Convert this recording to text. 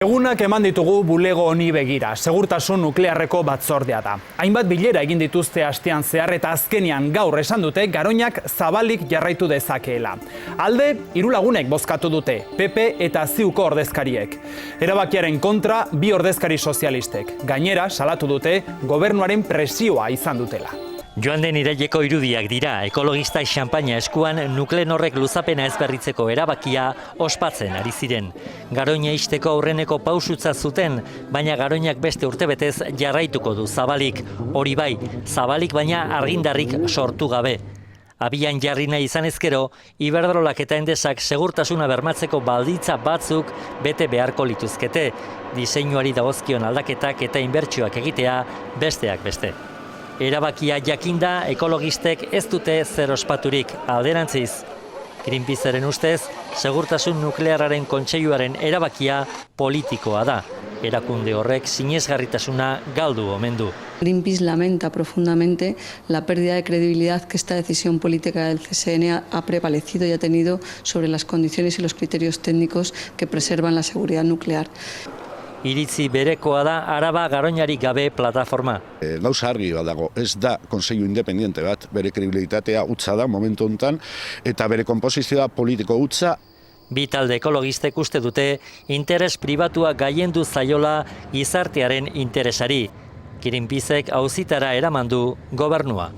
Egunak eman ditugu bulego honi begira, segurtasun nuklearreko batzordea da. Hainbat bilera egin dituzte astean zehar eta azkenean gaur esan dute Garoñak zabalik jarraitu dezakeela. Alde, 3 lagunek bozkatu dute, PP eta CiUko ordezkariek. Erabakiaren kontra 2 ordezkari sozialistek. Gainera, salatu dute, gobernuaren presioa izan dutela. Joan den iraileko irudiak dira, ekologista xanpaina eskuan Nuklenorrek luzapena ez berritzeko erabakia ospatzen ari ziren. Garoña ixteko aurreneko pausutza zuten, baina Garoñak beste urtebetez jarraituko du zabalik. Hori bai, zabalik baina argindarrik sortu gabe. Abian jarri nahi izan ezkero, Iberdrolak eta Endesak segurtasuna bermatzeko baldintza batzuk bete beharko lituzkete. Diseinuari dagozkion aldaketak eta inbertsioak egitea besteak beste. Erabakia jakinda, ekologistek ez dute zer ospaturik alderantziz. Greenpeaceren ustez, segurtasun nuklearraren kontseiluaren erabakia politikoa da. Erakunde horrek sinesgarritasuna galdu omen du. Greenpeace lamenta profundamente la pérdida de credibilidad que esta decisión política del CSN ha prevalecido y ha tenido sobre las condiciones y los criterios técnicos que preservan la seguridad nuclear. Iritzi berekoa da Araba Garoñari gabe plataforma. Gauza argi bat dago, ez da kontseilu independiente bat, bere kredibilitatea hutsa da momentu honetan, eta bere konposizioa politiko hutsa. Bi talde ekologistek uste dute interes pribatua gailendu zaiola gizartearen interesari. Greenpeacek auzitara eraman du gobernua.